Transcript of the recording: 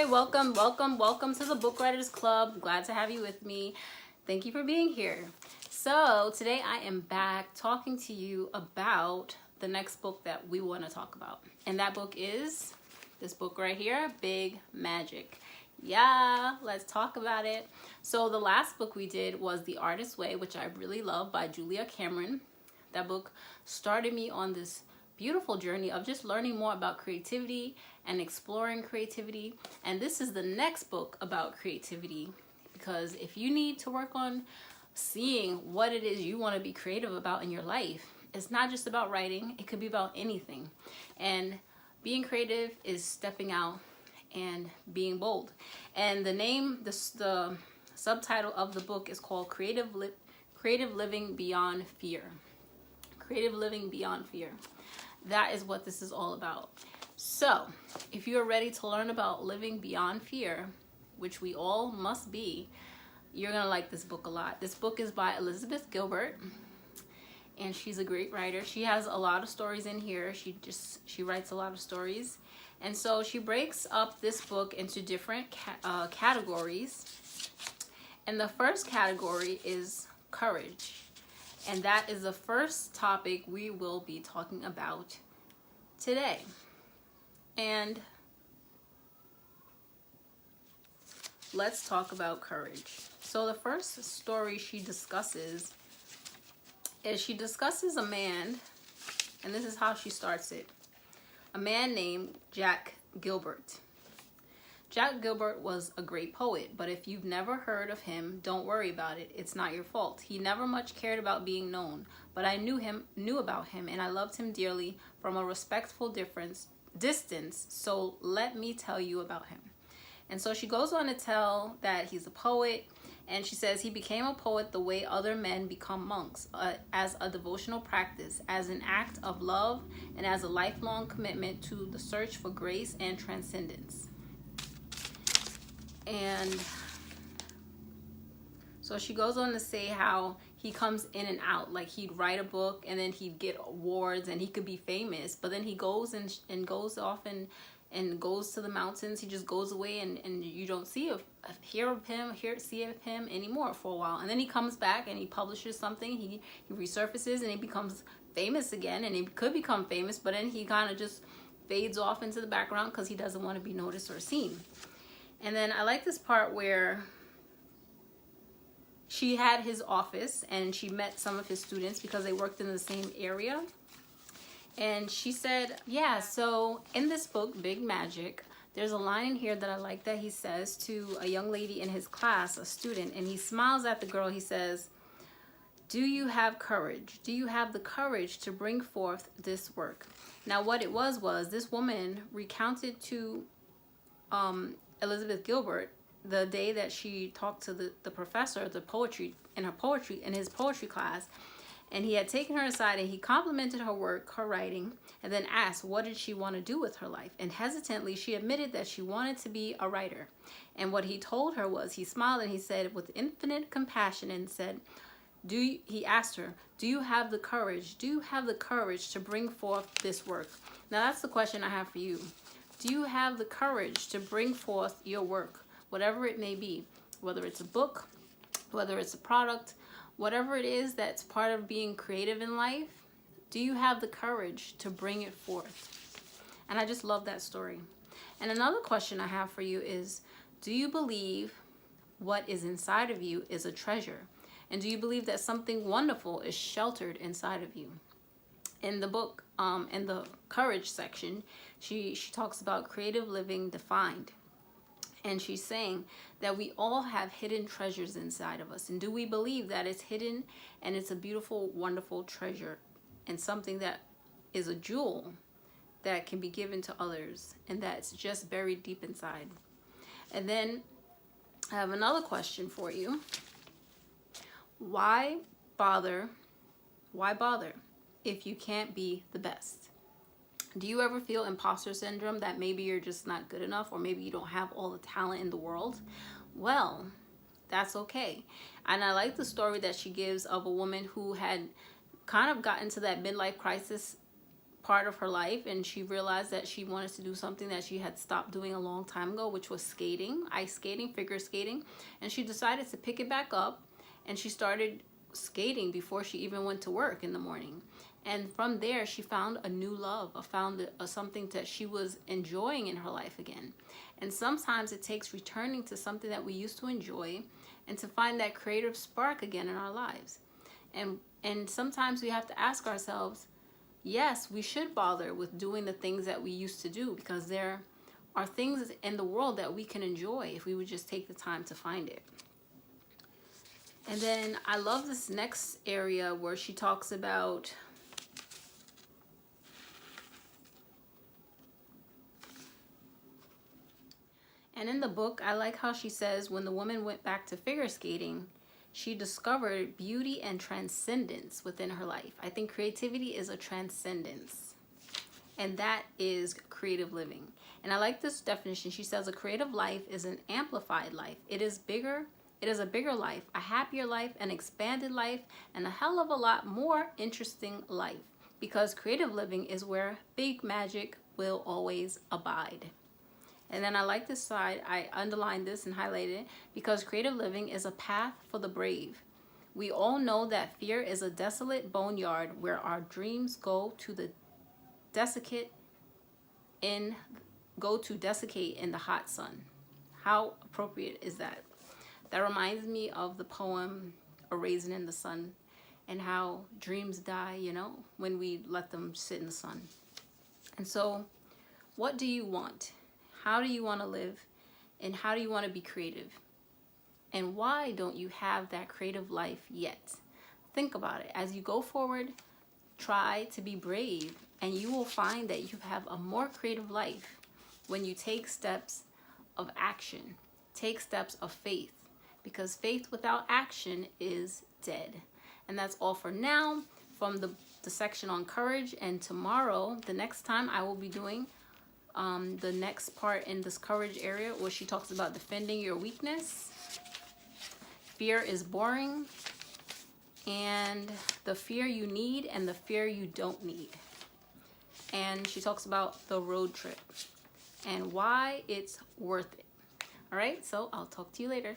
Hi, welcome to the Book Writers Club. Glad to have you with me. Thank you for being here. So today I am back talking to you about the next book that we want to talk about. And that book is this book right here, Big Magic. Yeah, let's talk about it. So the last book we did was The Artist's Way, which I really love, by Julia Cameron. That book started me on this beautiful journey of just learning more about creativity and exploring creativity. And this is the next book about creativity, because if you need to work on seeing what it is you want to be creative about in your life, it's not just about writing, it could be about anything. And being creative is stepping out and being bold. And the subtitle of the book is called Creative Living Beyond Fear. Creative Living Beyond Fear. That is what this is all about. So, if you're ready to learn about living beyond fear, which we all must be, you're gonna like this book a lot. This book is by Elizabeth Gilbert, and she's a great writer. She has a lot of stories in here. She writes a lot of stories, and so she breaks up this book into different categories. And the first category is courage. And that is the first topic we will be talking about today. And let's talk about courage. So the first story she discusses is a man, and this is how she starts it. A man named Jack Gilbert. Jack Gilbert was a great poet, but if you've never heard of him, don't worry about it. It's not your fault. He never much cared about being known, but I knew about him, and I loved him dearly from a respectful distance, so let me tell you about him. And so she goes on to tell that he's a poet, and she says he became a poet the way other men become monks, as a devotional practice, as an act of love, and as a lifelong commitment to the search for grace and transcendence. And so she goes on to say how he comes in and out. Like, he'd write a book and then he'd get awards and he could be famous, but then he goes and goes off and goes to the mountains. He just goes away, and you don't see him anymore for a while. And then he comes back and he publishes something. He resurfaces and he becomes famous again, and he could become famous, but then he kind of just fades off into the background because he doesn't want to be noticed or seen. And then I like this part where she had his office and she met some of his students because they worked in the same area. And she said, yeah, so in this book, Big Magic, there's a line in here that I like that he says to a young lady in his class, a student, and he smiles at the girl. He says, do you have courage? Do you have the courage to bring forth this work? Now, what it was this woman recounted to Elizabeth Gilbert the day that she talked to the professor in his poetry class, and he had taken her aside and he complimented her work, her writing, and then asked what did she want to do with her life. And hesitantly she admitted that she wanted to be a writer. And what he told her was, he smiled and he said with infinite compassion and said, he asked her, do you have the courage? Do you have the courage to bring forth this work? Now that's the question I have for you. Do you have the courage to bring forth your work, whatever it may be, whether it's a book, whether it's a product, whatever it is that's part of being creative in life? Do you have the courage to bring it forth? And I just love that story. And another question I have for you is, do you believe what is inside of you is a treasure? And do you believe that something wonderful is sheltered inside of you? In the book, in the courage section, she talks about creative living defined. And she's saying that we all have hidden treasures inside of us. And do we believe that it's hidden and it's a beautiful, wonderful treasure and something that is a jewel that can be given to others and that's just buried deep inside? And then I have another question for you. Why bother if you can't be the best? Do you ever feel imposter syndrome, that maybe you're just not good enough, or maybe you don't have all the talent in the world? Well, that's okay. And I like the story that she gives of a woman who had kind of gotten to that midlife crisis part of her life, and she realized that she wanted to do something that she had stopped doing a long time ago, which was skating, ice skating, figure skating. And she decided to pick it back up, and she started skating before she even went to work in the morning. And from there, she found a new love, found something that she was enjoying in her life again. And sometimes it takes returning to something that we used to enjoy and to find that creative spark again in our lives. And sometimes we have to ask ourselves, yes, we should bother with doing the things that we used to do, because there are things in the world that we can enjoy if we would just take the time to find it. And then I love this next area where she talks about and in the book, I like how she says when the woman went back to figure skating, she discovered beauty and transcendence within her life. I think creativity is a transcendence, and that is creative living. And I like this definition. She says a creative life is an amplified life. It is bigger. It is a bigger life, a happier life, an expanded life, and a hell of a lot more interesting life. Because creative living is where big magic will always abide. And then I like this side. I underlined this and highlighted it because creative living is a path for the brave. We all know that fear is a desolate boneyard where our dreams go to desiccate in the hot sun. How appropriate is that? That reminds me of the poem A Raisin in the Sun, and how dreams die, you know, when we let them sit in the sun. And so, what do you want? How do you want to live? And how do you want to be creative? And why don't you have that creative life yet? Think about it. As you go forward, try to be brave, and you will find that you have a more creative life when you take steps of action, take steps of faith, because faith without action is dead. And that's all for now from the section on courage. And tomorrow, the next time, I will be doing the next part in this courage area where she talks about defending your weakness. Fear is boring, and the fear you need and the fear you don't need. And she talks about the road trip and why it's worth it. All right, so I'll talk to you later.